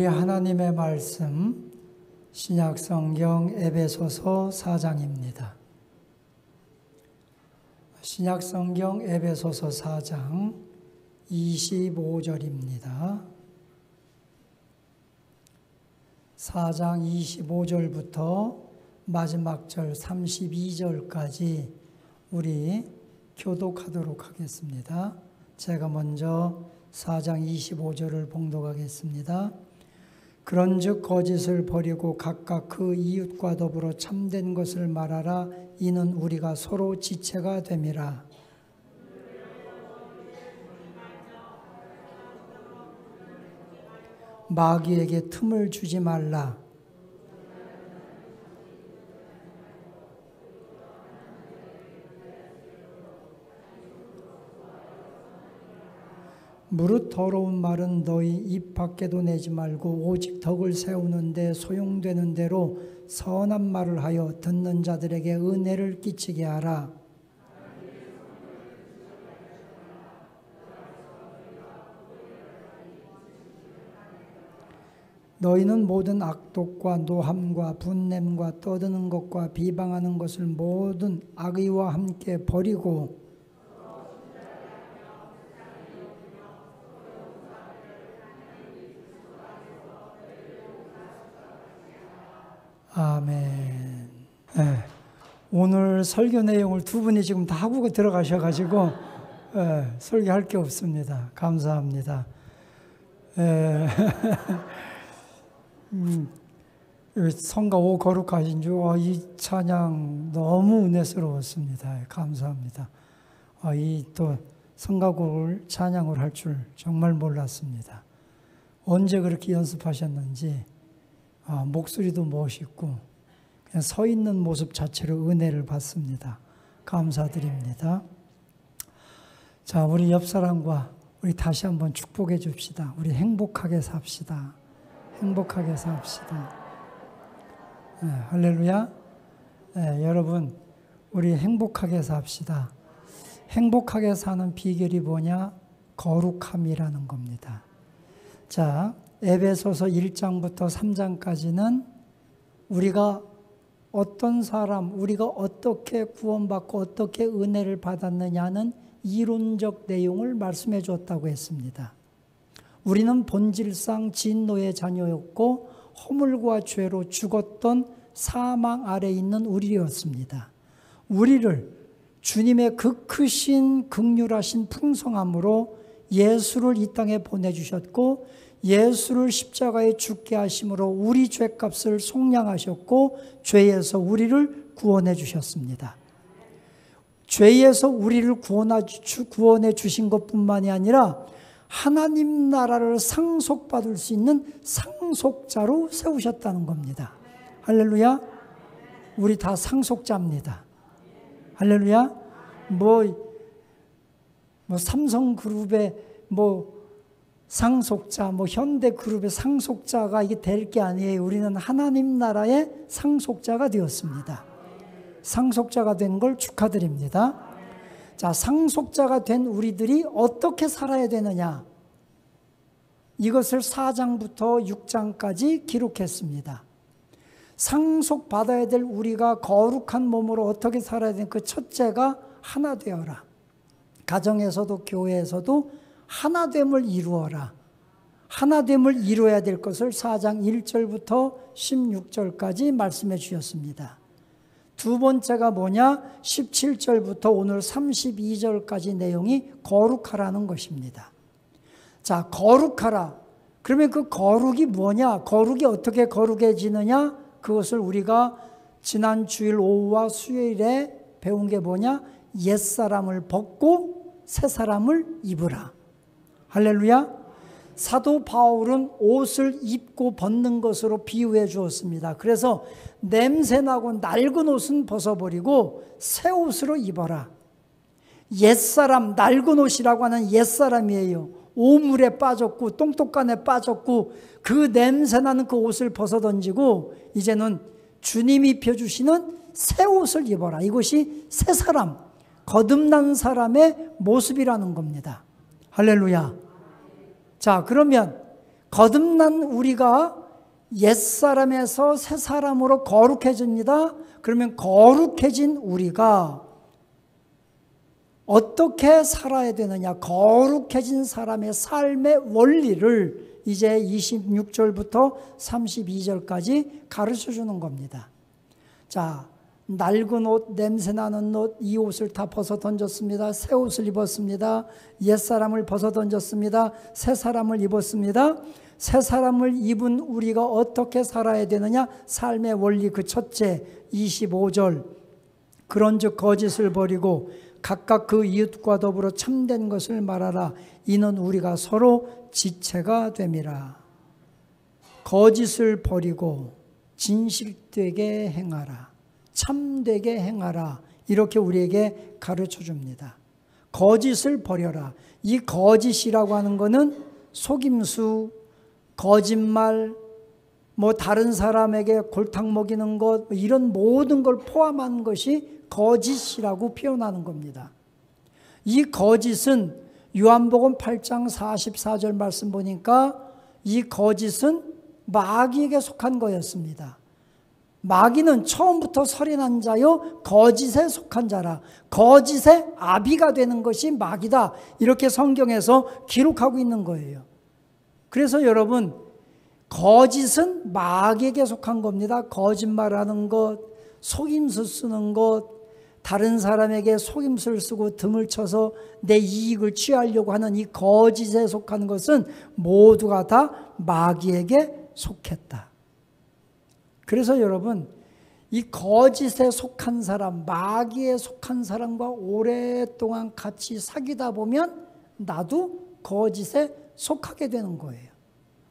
우리 하나님의 말씀 신약성경 에베소서 4장입니다. 신약성경 에베소서 4장 25절입니다. 4장 25절부터 마지막 절 32절까지 우리 교독하도록 하겠습니다. 제가 먼저 4장 25절을 봉독하겠습니다. 그런즉 거짓을 버리고 각각 그 이웃과 더불어 참된 것을 말하라. 이는 우리가 서로 지체가 됨이라. 마귀에게 틈을 주지 말라. 무릇 더러운 말은 너희 입 밖에도 내지 말고 오직 덕을 세우는 데 소용되는 대로 선한 말을 하여 듣는 자들에게 은혜를 끼치게 하라. 너희는 모든 악독과 노함과 분냄과 떠드는 것과 비방하는 것을 모든 악의와 함께 버리고 아멘. 네, 오늘 설교 내용을 두 분이 지금 다 하고 들어가셔가지고 설교할 게 없습니다. 감사합니다. 성가 오 거룩하신 주, 이 찬양 너무 은혜스러웠습니다. 감사합니다. 이 또 성가곡을 찬양을 할 줄 정말 몰랐습니다. 언제 그렇게 연습하셨는지 목소리도 멋있고 그냥 서 있는 모습 자체로 은혜를 받습니다. 감사드립니다. 자, 우리 옆 사람과 우리 다시 한번 축복해 줍시다. 우리 행복하게 삽시다. 행복하게 삽시다. 네, 할렐루야. 네, 여러분 우리 행복하게 삽시다. 행복하게 사는 비결이 뭐냐? 거룩함이라는 겁니다. 자, 에베소서 1장부터 3장까지는 우리가 어떤 사람, 우리가 어떻게 구원받고 어떻게 은혜를 받았느냐는 이론적 내용을 말씀해 줬다고 했습니다. 우리는 본질상 진노의 자녀였고 허물과 죄로 죽었던 사망 아래 있는 우리였습니다. 우리를 주님의 그 크신 긍휼하신 풍성함으로 예수를 이 땅에 보내주셨고 예수를 십자가에 죽게 하심으로 우리 죄값을 속량하셨고 죄에서 우리를 구원해 주셨습니다. 죄에서 우리를 구원해 주신 것뿐만이 아니라 하나님 나라를 상속받을 수 있는 상속자로 세우셨다는 겁니다. 할렐루야. 우리 다 상속자입니다. 할렐루야. 삼성그룹의 상속자, 현대그룹의 상속자가 이게 될 게 아니에요. 우리는 하나님 나라의 상속자가 되었습니다. 상속자가 된 걸 축하드립니다. 자, 상속자가 된 우리들이 어떻게 살아야 되느냐? 이것을 4장부터 6장까지 기록했습니다. 상속받아야 될 우리가 거룩한 몸으로 어떻게 살아야 되는 그 첫째가 하나 되어라. 가정에서도 교회에서도 하나됨을 이루어라. 하나됨을 이루어야 될 것을 4장 1절부터 16절까지 말씀해 주셨습니다. 두 번째가 뭐냐? 17절부터 오늘 32절까지 내용이 거룩하라는 것입니다. 자, 거룩하라. 그러면 그 거룩이 뭐냐? 거룩이 어떻게 거룩해지느냐? 그것을 우리가 지난 주일 오후와 수요일에 배운 게 뭐냐? 옛사람을 벗고 새사람을 입으라. 할렐루야. 사도 바울은 옷을 입고 벗는 것으로 비유해 주었습니다. 그래서 냄새나고 낡은 옷은 벗어버리고 새 옷으로 입어라. 옛사람, 낡은 옷이라고 하는 옛사람이에요. 오물에 빠졌고 똥똑간에 빠졌고 그 냄새나는 그 옷을 벗어던지고 이제는 주님이 입혀주시는 새 옷을 입어라. 이것이 새 사람, 거듭난 사람의 모습이라는 겁니다. 할렐루야. 자, 그러면 거듭난 우리가 옛사람에서 새사람으로 거룩해집니다. 그러면 거룩해진 우리가 어떻게 살아야 되느냐, 거룩해진 사람의 삶의 원리를 이제 26절부터 32절까지 가르쳐 주는 겁니다. 자, 낡은 옷, 냄새나는 옷, 이 옷을 다 벗어 던졌습니다. 새 옷을 입었습니다. 옛사람을 벗어 던졌습니다. 새 사람을 입었습니다. 새 사람을 입은 우리가 어떻게 살아야 되느냐, 삶의 원리 그 첫째 25절, 그런즉 거짓을 버리고 각각 그 이웃과 더불어 참된 것을 말하라. 이는 우리가 서로 지체가 됨이라. 거짓을 버리고 진실되게 행하라. 참되게 행하라. 이렇게 우리에게 가르쳐 줍니다. 거짓을 버려라. 이 거짓이라고 하는 것은 속임수, 거짓말, 다른 사람에게 골탕 먹이는 것, 이런 모든 걸 포함한 것이 거짓이라고 표현하는 겁니다. 이 거짓은 요한복음 8장 44절 말씀 보니까 이 거짓은 마귀에게 속한 거였습니다. 마귀는 처음부터 설인한 자요 거짓에 속한 자라. 거짓의 아비가 되는 것이 마귀다. 이렇게 성경에서 기록하고 있는 거예요. 그래서 여러분, 거짓은 마귀에게 속한 겁니다. 거짓말하는 것, 속임수 쓰는 것, 다른 사람에게 속임수를 쓰고 등을 쳐서 내 이익을 취하려고 하는 이 거짓에 속한 것은 모두가 다 마귀에게 속했다. 그래서 여러분, 이 거짓에 속한 사람, 마귀에 속한 사람과 오랫동안 같이 사귀다 보면 나도 거짓에 속하게 되는 거예요.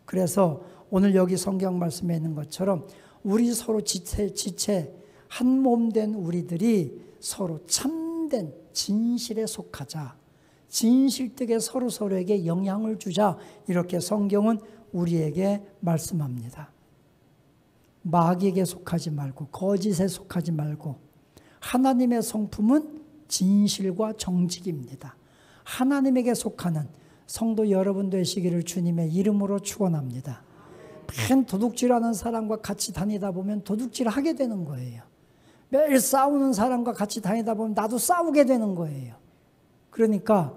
그래서 오늘 여기 성경 말씀에 있는 것처럼 우리 서로 지체 한 몸 된 우리들이 서로 참된 진실에 속하자. 진실되게 서로에게 영향을 주자. 이렇게 성경은 우리에게 말씀합니다. 마귀에게 속하지 말고 거짓에 속하지 말고 하나님의 성품은 진실과 정직입니다. 하나님에게 속하는 성도 여러분 되시기를 주님의 이름으로 축원합니다. 맨 도둑질하는 사람과 같이 다니다 보면 도둑질하게 되는 거예요. 매일 싸우는 사람과 같이 다니다 보면 나도 싸우게 되는 거예요. 그러니까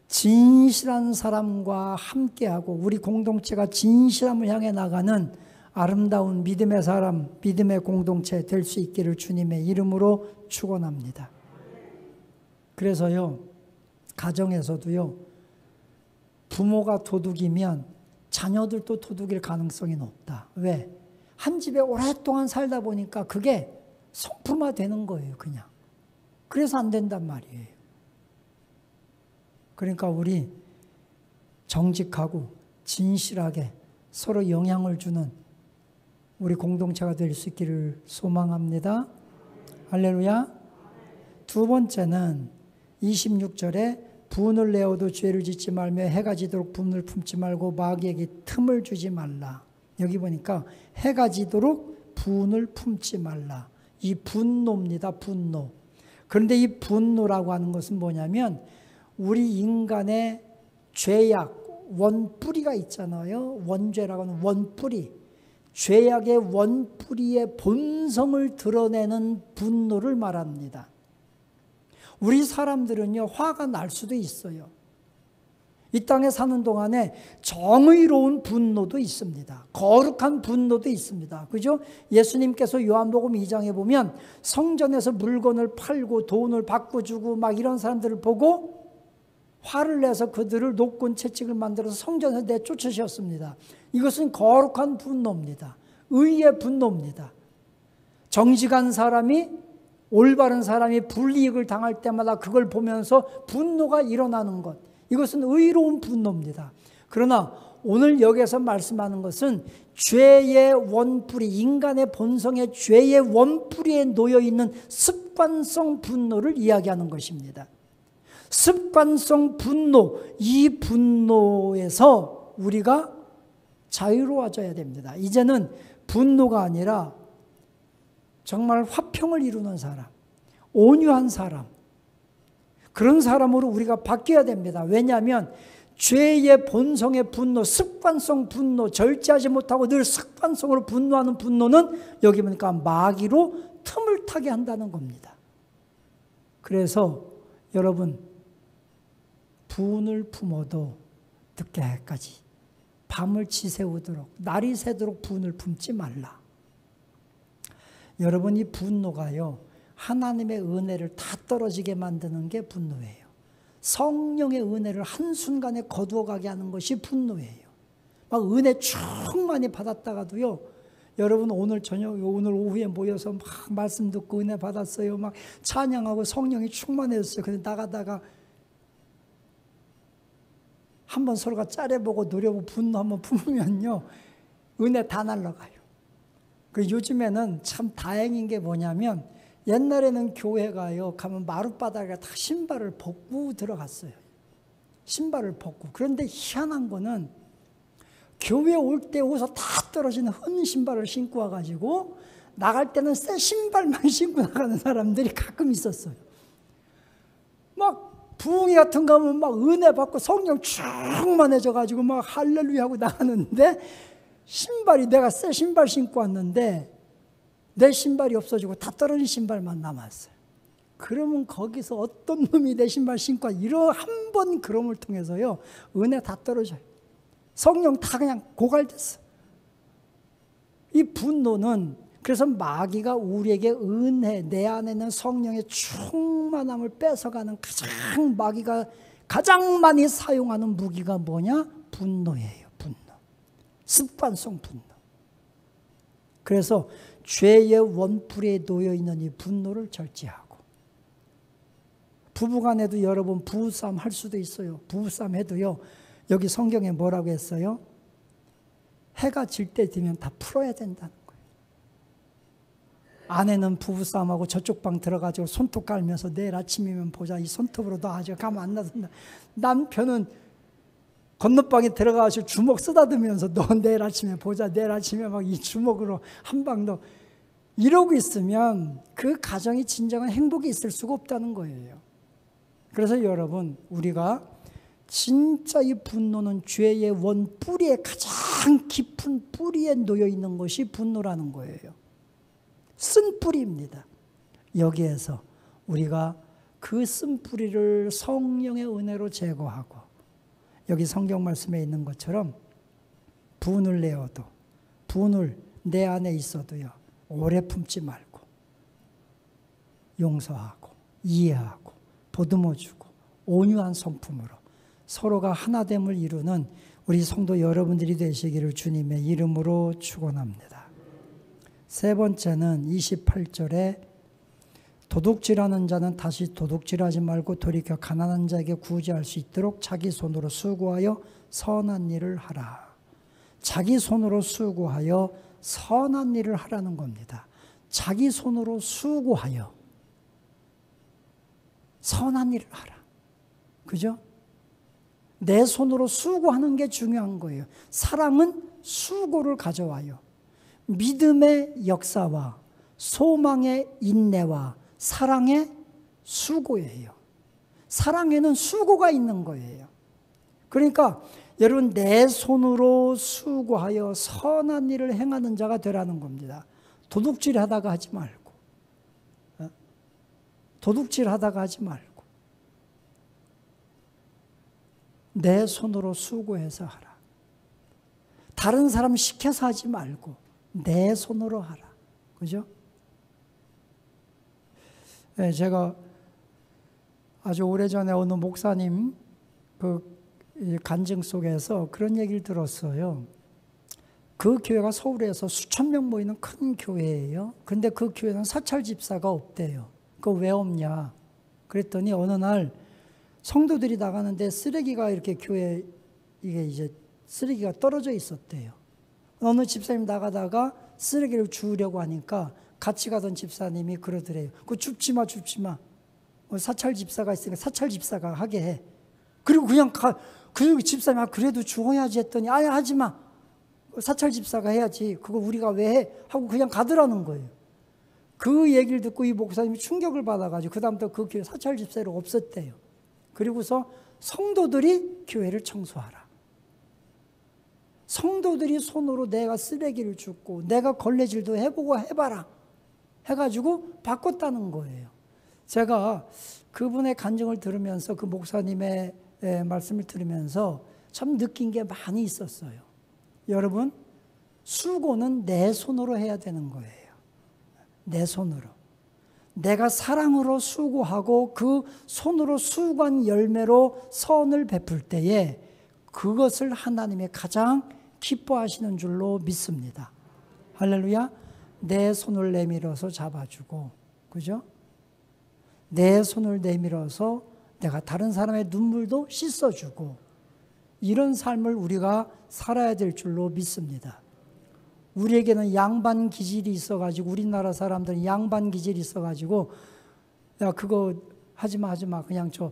진실한 사람과 함께하고 우리 공동체가 진실함을 향해 나가는 아름다운 믿음의 사람, 믿음의 공동체 될 수 있기를 주님의 이름으로 축원합니다. 그래서요, 가정에서도요, 부모가 도둑이면 자녀들도 도둑일 가능성이 높다. 왜? 한 집에 오랫동안 살다 보니까 그게 성품화되는 거예요, 그냥. 그래서 안 된단 말이에요. 그러니까 우리 정직하고 진실하게 서로 영향을 주는 우리 공동체가 될 수 있기를 소망합니다. 할렐루야. 두 번째는 26절에 분을 내어도 죄를 짓지 말며 해가 지도록 분을 품지 말고 마귀에게 틈을 주지 말라. 여기 보니까 해가 지도록 분을 품지 말라. 이 분노입니다. 분노. 그런데 이 분노라고 하는 것은 뭐냐면 우리 인간의 죄악, 원뿌리가 있잖아요. 원죄라고 하는 원뿌리. 죄악의 원뿌리의 본성을 드러내는 분노를 말합니다. 우리 사람들은요, 화가 날 수도 있어요. 이 땅에 사는 동안에 정의로운 분노도 있습니다. 거룩한 분노도 있습니다. 그죠? 예수님께서 요한복음 2장에 보면 성전에서 물건을 팔고 돈을 바꿔주고 막 이런 사람들을 보고 화를 내서 그들을 노권 채찍을 만들어서 성전에서 내쫓으셨습니다. 이것은 거룩한 분노입니다. 의의 분노입니다. 정직한 사람이, 올바른 사람이 불이익을 당할 때마다 그걸 보면서 분노가 일어나는 것, 이것은 의로운 분노입니다. 그러나 오늘 여기서 말씀하는 것은 죄의 원뿌리, 인간의 본성의 죄의 원뿌리에 놓여있는 습관성 분노를 이야기하는 것입니다. 습관성 분노, 이 분노에서 우리가 자유로워져야 됩니다. 이제는 분노가 아니라 정말 화평을 이루는 사람, 온유한 사람, 그런 사람으로 우리가 바뀌어야 됩니다. 왜냐하면 죄의 본성의 분노, 습관성 분노, 절제하지 못하고 늘 습관성으로 분노하는 분노는 여기 보니까 마귀로 틈을 타게 한다는 겁니다. 그래서 여러분, 분을 품어도 늦게까지 밤을 지새우도록 날이 새도록 분을 품지 말라. 여러분, 이 분노가요, 하나님의 은혜를 다 떨어지게 만드는 게 분노예요. 성령의 은혜를 한순간에 거두어가게 하는 것이 분노예요. 막 은혜 충만히 받았다가도요, 여러분 오늘 저녁, 오늘 오후에 모여서 막 말씀 듣고 은혜 받았어요. 막 찬양하고 성령이 충만해졌어요. 근데 나가다가 한번 서로가 짜려보고 노려보고 분노 한번 품으면요, 은혜 다 날라가요. 그 요즘에는 참 다행인 게 뭐냐면, 옛날에는 교회가요, 가면 마룻바닥에 다 신발을 벗고 들어갔어요. 신발을 벗고. 그런데 희한한 거는 교회 올 때 옷에서 다 떨어진 헌 신발을 신고 와가지고 나갈 때는 새 신발만 신고 나가는 사람들이 가끔 있었어요. 막 부흥회 같은 거 하면 막 은혜 받고 성령 충만해져가지고 막 할렐루야 하고 나가는데, 신발이 내가 새 신발 신고 왔는데 내 신발이 없어지고 다 떨어진 신발만 남았어요. 그러면 거기서 어떤 놈이 내 신발 신고 이러 한 번 그럼을 통해서요, 은혜 다 떨어져요. 성령 다 그냥 고갈됐어. 이 분노는 그래서 마귀가 우리에게 은혜, 내 안에는 성령의 충만함을 뺏어가는 마귀가 가장 많이 사용하는 무기가 뭐냐? 분노예요. 분노. 습관성 분노. 그래서 죄의 원풀에 놓여있는 이 분노를 절제하고, 부부간에도 여러분 부부싸움 할 수도 있어요. 부부싸움 해도요, 여기 성경에 뭐라고 했어요? 해가 질 때 되면 다 풀어야 된다는 거예요. 아내는 부부싸움하고 저쪽 방 들어가지고 손톱 깔면서 내일 아침이면 보자, 이 손톱으로도 아주 가만 안 놔둔다. 남편은 건너방에 들어가서 주먹 쓰다듬으면서 너 내일 아침에 보자, 내일 아침에 막 이 주먹으로 한 방 더, 이러고 있으면 그 가정이 진정한 행복이 있을 수가 없다는 거예요. 그래서 여러분, 우리가 진짜 이 분노는 죄의 원 뿌리에, 가장 깊은 뿌리에 놓여 있는 것이 분노라는 거예요. 쓴 뿌리입니다. 여기에서 우리가 그 쓴 뿌리를 성령의 은혜로 제거하고, 여기 성경 말씀에 있는 것처럼 분을 내어도, 분을 내 안에 있어도요, 오래 품지 말고 용서하고 이해하고 보듬어주고 온유한 성품으로 서로가 하나됨을 이루는 우리 성도 여러분들이 되시기를 주님의 이름으로 축원합니다. 세 번째는 28절에 도둑질하는 자는 다시 도둑질하지 말고 돌이켜 가난한 자에게 구제할 수 있도록 자기 손으로 수고하여 선한 일을 하라. 자기 손으로 수고하여 선한 일을 하라는 겁니다. 자기 손으로 수고하여 선한 일을 하라. 그죠? 내 손으로 수고하는 게 중요한 거예요. 사랑은 수고를 가져와요. 믿음의 역사와 소망의 인내와 사랑의 수고예요. 사랑에는 수고가 있는 거예요. 그러니까 여러분, 내 손으로 수고하여 선한 일을 행하는 자가 되라는 겁니다. 도둑질 하다가 하지 말고, 도둑질 하다가 하지 말고, 내 손으로 수고해서 하라. 다른 사람 시켜서 하지 말고 내 손으로 하라. 그죠? 네, 제가 아주 오래전에 어느 목사님 그 간증 속에서 그런 얘기를 들었어요. 그 교회가 서울에서 수천 명 모이는 큰 교회예요. 근데 그 교회는 사찰 집사가 없대요. 그거 왜 없냐? 그랬더니 어느 날 성도들이 나가는데 쓰레기가 이렇게 교회, 이게 이제 쓰레기가 떨어져 있었대요. 어느 집사님 나가다가 쓰레기를 주우려고 하니까 같이 가던 집사님이 그러더래요. 그거 줍지 마. 사찰 집사가 있으니까 사찰 집사가 하게 해. 그리고 그냥 그 집사님, 그래도 주워야지 했더니, 아니, 하지 마. 사찰 집사가 해야지. 그거 우리가 왜 해? 하고 그냥 가더라는 거예요. 그 얘기를 듣고 이 목사님이 충격을 받아가지고 그다음부터 그 교회 사찰 집사를 없앴대요. 그리고서 성도들이 교회를 청소하라. 성도들이 손으로 내가 쓰레기를 줍고 내가 걸레질도 해보고 해봐라 해가지고 바꿨다는 거예요. 제가 그분의 간증을 들으면서 그 목사님의 말씀을 들으면서 참 느낀 게 많이 있었어요. 여러분, 수고는 내 손으로 해야 되는 거예요. 내 손으로. 내가 사랑으로 수고하고 그 손으로 수고한 열매로 선을 베풀 때에 그것을 하나님이 가장 기뻐하시는 줄로 믿습니다. 할렐루야. 내 손을 내밀어서 잡아주고, 그죠? 내 손을 내밀어서 내가 다른 사람의 눈물도 씻어주고, 이런 삶을 우리가 살아야 될 줄로 믿습니다. 우리에게는 양반 기질이 있어가지고, 우리나라 사람들은 양반 기질이 있어가지고, 야, 그거 하지 마, 그냥 저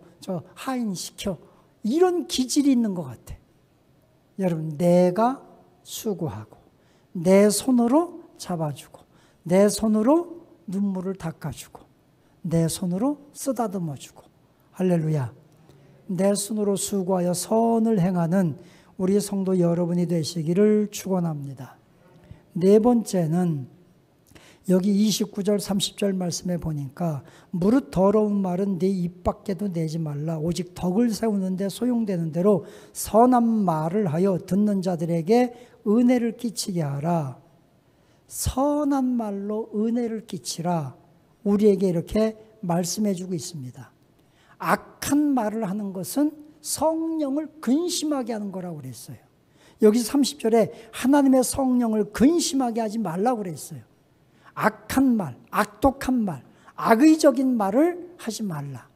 하인시켜. 이런 기질이 있는 것 같아. 여러분, 내가 수고하고, 내 손으로 잡아주고, 내 손으로 눈물을 닦아주고, 내 손으로 쓰다듬어주고, 할렐루야. 내 손으로 수고하여 선을 행하는 우리 성도 여러분이 되시기를 축원합니다. 네 번째는 여기 29절 30절 말씀에 보니까 무릇 더러운 말은 네 입 밖에도 내지 말라. 오직 덕을 세우는 데 소용되는 대로 선한 말을 하여 듣는 자들에게 은혜를 끼치게 하라. 선한 말로 은혜를 끼치라. 우리에게 이렇게 말씀해 주고 있습니다. 악한 말을 하는 것은 성령을 근심하게 하는 거라고 그랬어요. 여기 30절에 하나님의 성령을 근심하게 하지 말라고 그랬어요. 악한 말, 악독한 말, 악의적인 말을 하지 말라.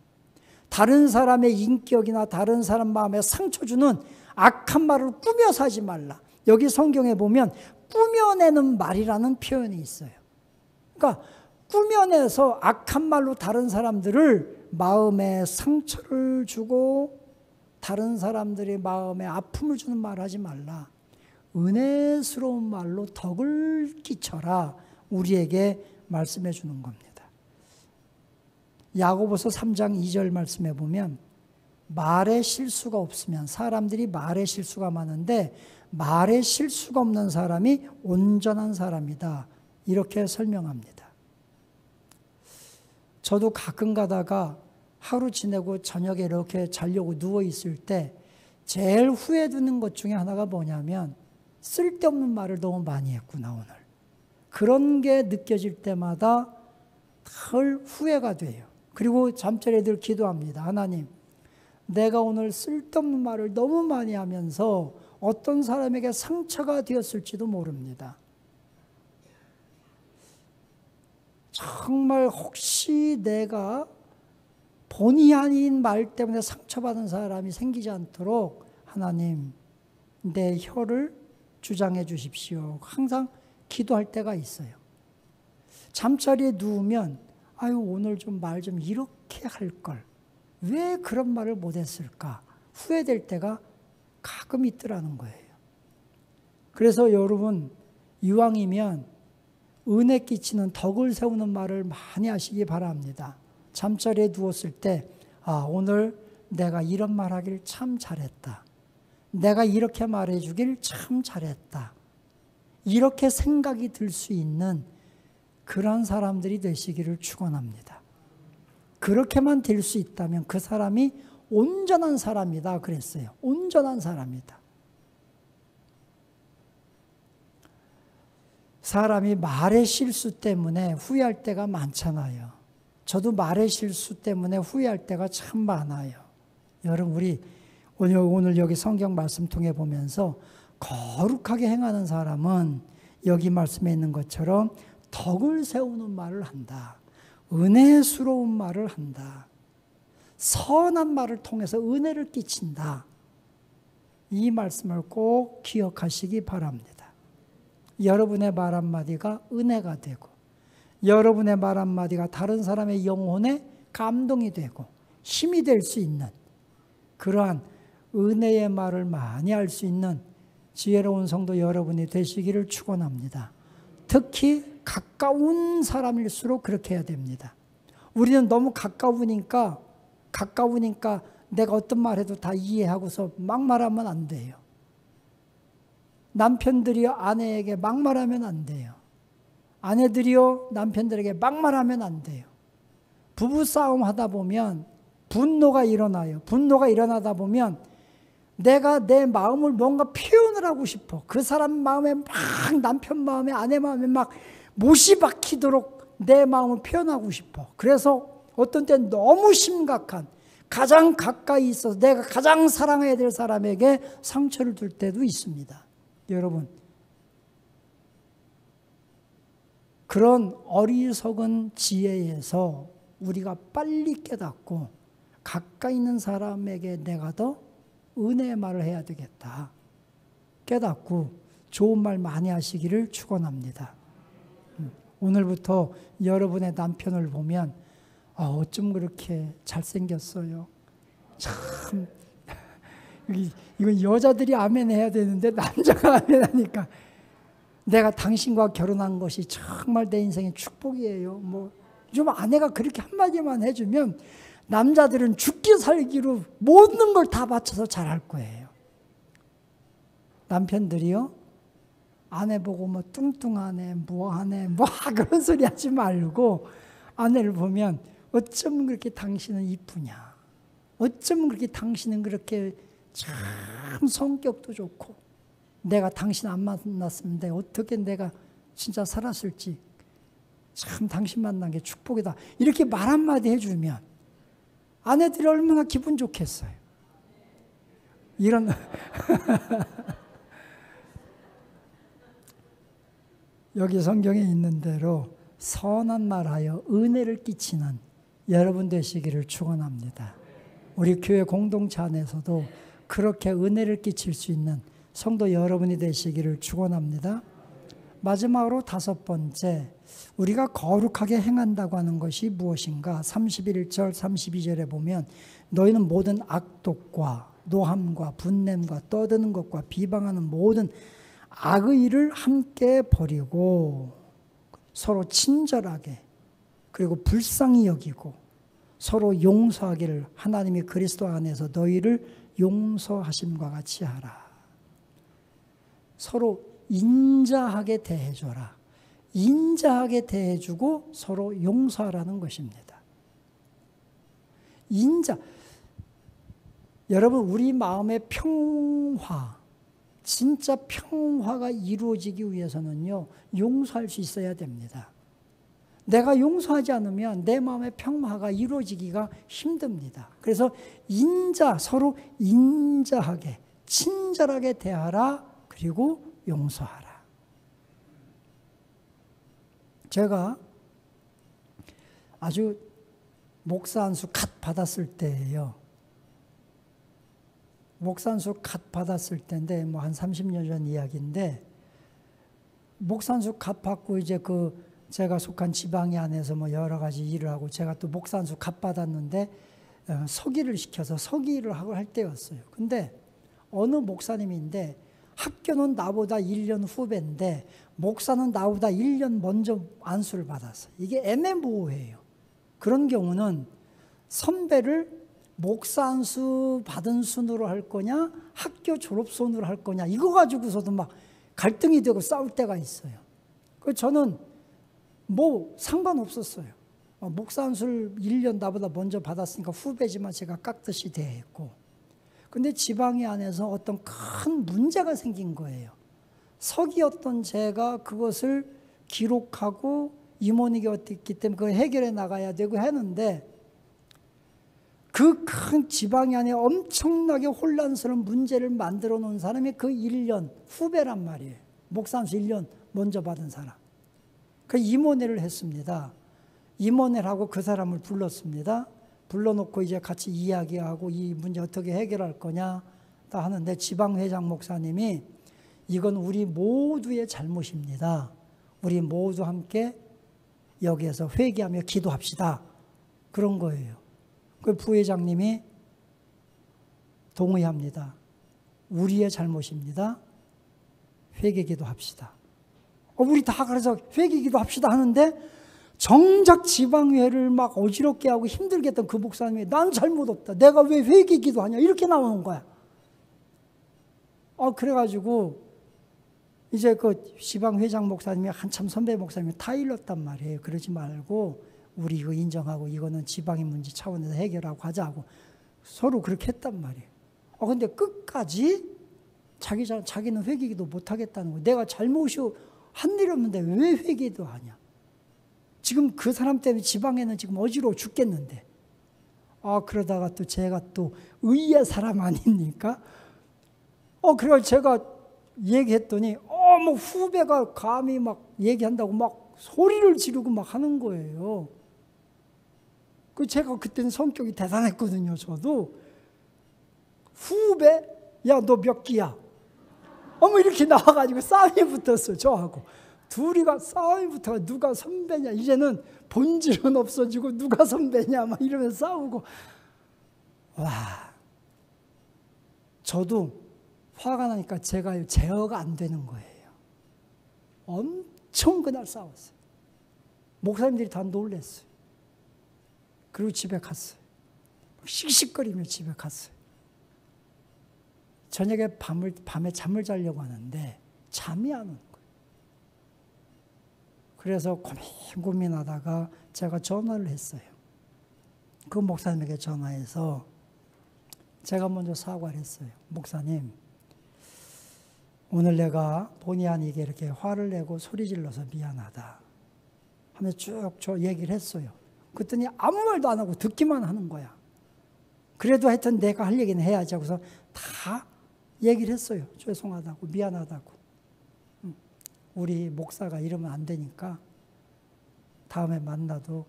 다른 사람의 인격이나 다른 사람 마음에 상처 주는 악한 말을 꾸며서 하지 말라. 여기 성경에 보면 꾸며내는 말이라는 표현이 있어요. 그러니까 꾸며내서 악한 말로 다른 사람들을 마음에 상처를 주고 다른 사람들의 마음에 아픔을 주는 말 하지 말라. 은혜스러운 말로 덕을 끼쳐라. 우리에게 말씀해 주는 겁니다. 야고보서 3장 2절 말씀해 보면 말에 실수가 없으면, 사람들이 말에 실수가 많은데 말에 실수가 없는 사람이 온전한 사람이다. 이렇게 설명합니다. 저도 가끔 가다가 하루 지내고 저녁에 이렇게 자려고 누워 있을 때 제일 후회되는 것 중에 하나가 뭐냐면 쓸데없는 말을 너무 많이 했구나 오늘. 그런 게 느껴질 때마다 늘 후회가 돼요. 그리고 잠자리에 늘 기도합니다. 하나님, 내가 오늘 쓸데없는 말을 너무 많이 하면서 어떤 사람에게 상처가 되었을지도 모릅니다. 정말 혹시 내가 본의 아닌 말 때문에 상처받은 사람이 생기지 않도록 하나님, 내 혀를 주장해 주십시오. 항상 기도할 때가 있어요. 잠자리에 누우면 아유 오늘 좀 말 좀 이렇게 할 걸. 왜 그런 말을 못했을까? 후회될 때가 가끔 있더라는 거예요. 그래서 여러분 이왕이면 은혜 끼치는 덕을 세우는 말을 많이 하시기 바랍니다. 잠자리에 누웠을 때 오늘 내가 이런 말 하길 참 잘했다. 내가 이렇게 말해 주길 참 잘했다. 이렇게 생각이 들 수 있는 그런 사람들이 되시기를 축원합니다. 그렇게만 될 수 있다면 그 사람이 온전한 사람이다 그랬어요. 온전한 사람이다. 사람이 말의 실수 때문에 후회할 때가 많잖아요. 저도 말의 실수 때문에 후회할 때가 참 많아요. 여러분 우리 오늘 여기 성경 말씀 통해 보면서 거룩하게 행하는 사람은 여기 말씀에 있는 것처럼 덕을 세우는 말을 한다. 은혜스러운 말을 한다. 선한 말을 통해서 은혜를 끼친다. 이 말씀을 꼭 기억하시기 바랍니다. 여러분의 말 한마디가 은혜가 되고 여러분의 말 한마디가 다른 사람의 영혼에 감동이 되고 힘이 될 수 있는 그러한 은혜의 말을 많이 할 수 있는 지혜로운 성도 여러분이 되시기를 축원합니다. 특히 가까운 사람일수록 그렇게 해야 됩니다. 우리는 너무 가까우니까 내가 어떤 말 해도 다 이해하고서 막말하면 안 돼요. 남편들이요 아내에게 막말하면 안 돼요. 아내들이요 남편들에게 막말하면 안 돼요. 부부싸움 하다 보면 분노가 일어나요. 분노가 일어나다 보면 내가 내 마음을 뭔가 표현을 하고 싶어. 그 사람 마음에 막 남편 마음에 아내 마음에 막 못이 박히도록 내 마음을 표현하고 싶어. 그래서 어떤 때는 너무 심각한 가장 가까이 있어서 내가 가장 사랑해야 될 사람에게 상처를 줄 때도 있습니다. 여러분, 그런 어리석은 지혜에서 우리가 빨리 깨닫고 가까이 있는 사람에게 내가 더 은혜의 말을 해야 되겠다. 깨닫고 좋은 말 많이 하시기를 축원합니다. 오늘부터 여러분의 남편을 보면 어쩜 그렇게 잘생겼어요. 참 이건 여자들이 아멘 해야 되는데 남자가 아멘 하니까 내가 당신과 결혼한 것이 정말 내 인생의 축복이에요. 뭐 좀 아내가 그렇게 한마디만 해주면 남자들은 죽기 살기로 모든 걸 다 바쳐서 잘할 거예요. 남편들이요 아내 보고 뭐 뚱뚱하네 뭐하네 뭐 그런 소리 하지 말고 아내를 보면 어쩜 그렇게 당신은 이쁘냐, 어쩜 그렇게 당신은 그렇게 참 성격도 좋고, 내가 당신 안 만났으면 내가 어떻게 내가 진짜 살았을지, 참 당신 만난 게 축복이다, 이렇게 말 한마디 해주면 아내들이 얼마나 기분 좋겠어요. 이런 여기 성경에 있는 대로 선한 말하여 은혜를 끼치는 여러분 되시기를 축원합니다. 우리 교회 공동체 안에서도 그렇게 은혜를 끼칠 수 있는 성도 여러분이 되시기를 축원합니다. 마지막으로 5번째, 우리가 거룩하게 행한다고 하는 것이 무엇인가? 31절 32절에 보면 너희는 모든 악독과 노함과 분냄과 떠드는 것과 비방하는 모든 악의 일을 함께 버리고 서로 친절하게 그리고 불쌍히 여기고 서로 용서하기를 하나님이 그리스도 안에서 너희를 용서하심과 같이 하라. 서로 인자하게 대해줘라. 인자하게 대해주고 서로 용서하라는 것입니다. 인자. 여러분, 우리 마음의 평화, 진짜 평화가 이루어지기 위해서는요, 용서할 수 있어야 됩니다. 내가 용서하지 않으면 내 마음의 평화가 이루어지기가 힘듭니다. 그래서 서로 인자하게, 친절하게 대하라. 그리고 용서하라. 제가 아주 목사 안수 갓 받았을 때예요. 목사 안수 갓 받았을 때인데 뭐 한 30년 전 이야기인데, 목사 안수 갓 받고 이제 제가 속한 지방이 안에서 뭐 여러 가지 일을 하고 제가 또 목사 안수 갓 받았는데 서기를 시켜서 서기 일을 하고 할 때였어요. 근데 어느 목사님인데 학교는 나보다 1년 후배인데 목사는 나보다 1년 먼저 안수를 받았어요. 이게 애매모호해요. 그런 경우는 선배를 목사 안수 받은 순으로 할 거냐, 학교 졸업 순으로 할 거냐, 이거 가지고서도 막 갈등이 되고 싸울 때가 있어요. 그래서 저는 뭐 상관없었어요. 목사 안수를 1년 나보다 먼저 받았으니까 후배지만 제가 깍듯이 대했고, 근데 지방이 안에서 어떤 큰 문제가 생긴 거예요. 서기였던 제가 그것을 기록하고 임원이기 때문에 그걸 해결해 나가야 되고 했는데, 그 큰 지방이 안에 엄청나게 혼란스러운 문제를 만들어 놓은 사람이 그 1년 후배란 말이에요. 목사 안수 1년 먼저 받은 사람. 그 임원회를 했습니다. 임원회를 하고 그 사람을 불렀습니다. 불러놓고 이제 같이 이야기하고 이 문제 어떻게 해결할 거냐 다 하는데, 지방회장 목사님이 이건 우리 모두의 잘못입니다. 우리 모두 함께 여기에서 회개하며 기도합시다. 그런 거예요. 그 부회장님이 동의합니다. 우리의 잘못입니다. 회개 기도합시다. 우리 다 그래서 회개 기도합시다 하는데 정작 지방회를 막 어지럽게 하고 힘들게 했던 그 목사님이 난 잘못 없다. 내가 왜 회개 기도하냐. 이렇게 나오는 거야. 그래가지고 이제 그 지방회장 목사님이 한참 선배 목사님이 다 일렀단 말이에요. 그러지 말고 우리 이거 인정하고 이거는 지방의 문제 차원에서 해결하고 하자고 서로 그렇게 했단 말이에요. 근데 끝까지 자기는 회개기도 못하겠다는 거예요. 내가 잘못이 한 일 없는데 왜 회개도 하냐. 지금 그 사람 때문에 지방에는 지금 어지러워 죽겠는데. 그러다가 또 제가 또 의의 사람 아닙니까? 그래서 제가 얘기했더니 뭐 후배가 감히 막 얘기한다고 막 소리를 지르고 막 하는 거예요. 제가 그때는 성격이 대단했거든요. 저도 후배, 야 너 몇 기야? 이렇게 나와가지고 싸움이 붙었어. 저하고 둘이가 싸움이 붙어가 누가 선배냐. 이제는 본질은 없어지고 누가 선배냐 막 이러면서 싸우고. 저도 화가 나니까 제가 제어가 안 되는 거예요. 엄청 그날 싸웠어요. 목사님들이 다 놀랐어요. 그리고 집에 갔어요. 씩씩거리며 집에 갔어요. 저녁에 밤에 잠을 자려고 하는데 잠이 안 오는 거예요. 그래서 고민하다가 제가 전화를 했어요. 그 목사님에게 전화해서 제가 먼저 사과를 했어요. 목사님, 오늘 내가 본의 아니게 이렇게 화를 내고 소리 질러서 미안하다 하면서 쭉 저 얘기를 했어요. 그랬더니 아무 말도 안 하고 듣기만 하는 거야. 그래도 하여튼 내가 할 얘기는 해야지 하고서 다 얘기를 했어요. 죄송하다고, 미안하다고. 우리 목사가 이러면 안 되니까 다음에 만나도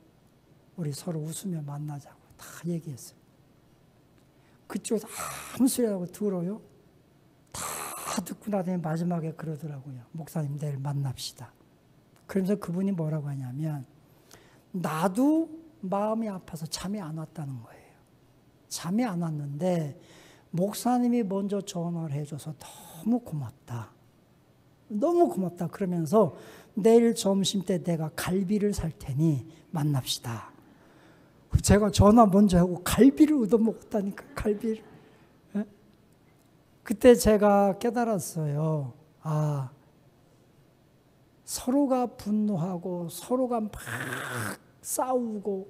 우리 서로 웃으며 만나자고 다 얘기했어요. 그쪽에서 아무 소리 안 하고 들어요. 다 듣고 나더니 마지막에 그러더라고요. 목사님 내일 만납시다. 그러면서 그분이 뭐라고 하냐면 나도 마음이 아파서 잠이 안 왔다는 거예요. 잠이 안 왔는데 목사님이 먼저 전화를 해줘서 너무 고맙다. 너무 고맙다. 그러면서 내일 점심때 내가 갈비를 살 테니 만납시다. 제가 전화 먼저 하고 갈비를 얻어먹었다니까. 갈비를. 그때 제가 깨달았어요. 서로가 분노하고 서로가 막 싸우고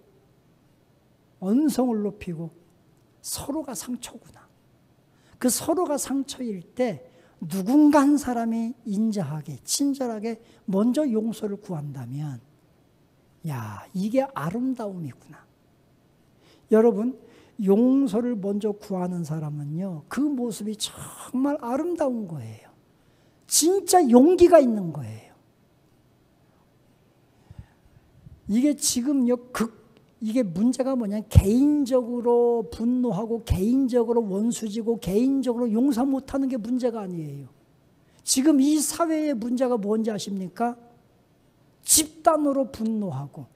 언성을 높이고 서로가 상처구나. 그 서로가 상처일 때 누군가 한 사람이 인자하게 친절하게 먼저 용서를 구한다면 이게 아름다움이구나. 여러분, 용서를 먼저 구하는 사람은요, 그 모습이 정말 아름다운 거예요. 진짜 용기가 있는 거예요. 이게 지금요, 이게 문제가 뭐냐면 개인적으로 분노하고 개인적으로 원수지고 개인적으로 용서 못하는 게 문제가 아니에요. 지금 이 사회의 문제가 뭔지 아십니까? 집단으로 분노하고.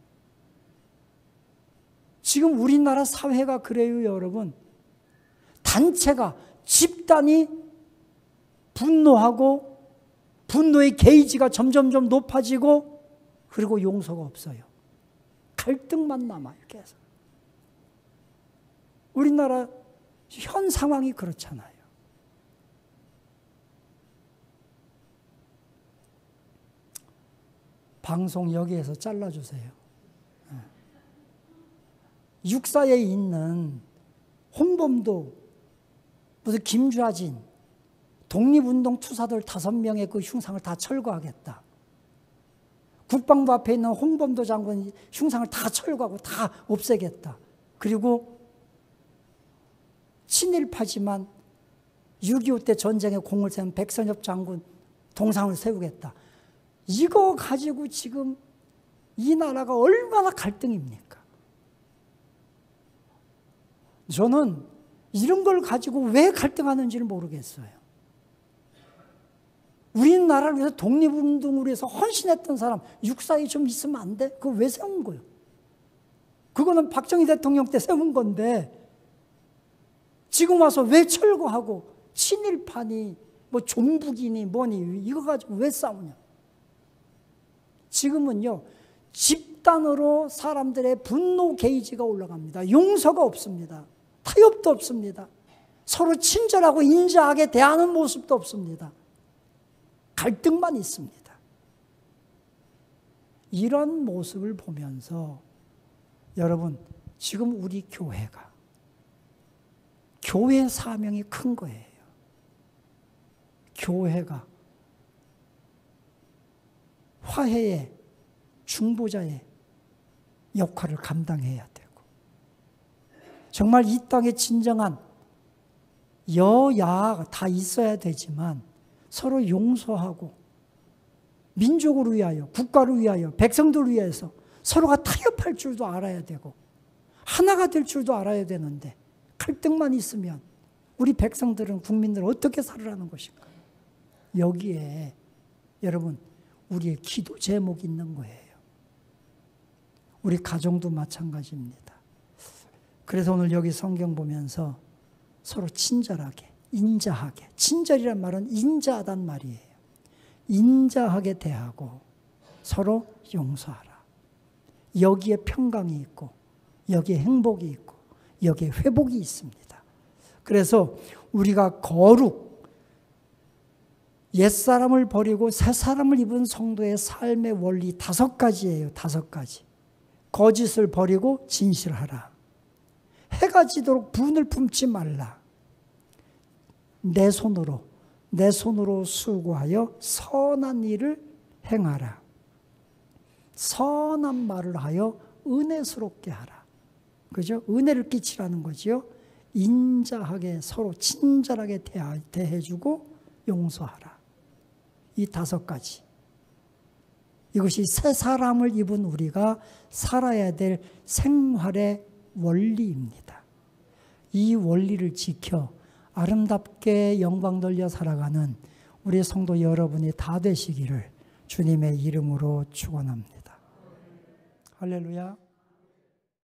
지금 우리나라 사회가 그래요, 여러분. 단체가, 집단이 분노하고 분노의 게이지가 점점점 높아지고 그리고 용서가 없어요. 갈등만 남아요, 계속. 우리나라 현 상황이 그렇잖아요. 방송 여기에서 잘라주세요. 육사에 있는 홍범도, 무슨 김좌진, 독립운동 투사들 5명의 그 흉상을 다 철거하겠다. 국방부 앞에 있는 홍범도 장군 흉상을 다 철거하고 다 없애겠다. 그리고 친일파지만 6.25 때 전쟁에 공을 세운 백선엽 장군 동상을 세우겠다. 이거 가지고 지금 이 나라가 얼마나 갈등입니까? 저는 이런 걸 가지고 왜 갈등하는지를 모르겠어요. 우리나라를 위해서 독립운동을 위해서 헌신했던 사람, 육사에 좀 있으면 안 돼? 그거 왜 세운 거예요? 그거는 박정희 대통령 때 세운 건데 지금 와서 왜 철거하고 친일파니 뭐 종북이니 뭐니 이거 가지고 왜 싸우냐? 지금은요, 집단으로 사람들의 분노 게이지가 올라갑니다. 용서가 없습니다. 타협도 없습니다. 서로 친절하고 인자하게 대하는 모습도 없습니다. 갈등만 있습니다. 이런 모습을 보면서 여러분, 지금 우리 교회가 교회 사명이 큰 거예요. 교회가 화해의 중보자의 역할을 감당해야 되고, 정말 이 땅에 진정한 여야가 다 있어야 되지만 서로 용서하고 민족을 위하여, 국가를 위하여, 백성들을 위해서 서로가 타협할 줄도 알아야 되고 하나가 될 줄도 알아야 되는데, 갈등만 있으면 우리 백성들은, 국민들은 어떻게 살아가는 것인가? 여기에 여러분, 우리의 기도 제목이 있는 거예요. 우리 가정도 마찬가지입니다. 그래서 오늘 여기 성경 보면서 서로 친절하게, 인자하게, 친절이란 말은 인자하단 말이에요. 인자하게 대하고 서로 용서하라. 여기에 평강이 있고, 여기에 행복이 있고, 여기에 회복이 있습니다. 그래서 우리가 거룩, 옛사람을 버리고 새사람을 입은 성도의 삶의 원리 5가지예요. 5가지. 거짓을 버리고 진실하라. 해가 지도록 분을 품지 말라. 내 손으로 수고하여 선한 일을 행하라. 선한 말을 하여 은혜스럽게 하라. 그죠? 은혜를 끼치라는 거죠. 인자하게 서로 친절하게 대해주고 용서하라. 이 5가지. 이것이 새 사람을 입은 우리가 살아야 될 생활의 원리입니다. 이 원리를 지켜 아름답게 영광 돌려 살아가는 우리 성도 여러분이 다 되시기를 주님의 이름으로 축원합니다. 할렐루야.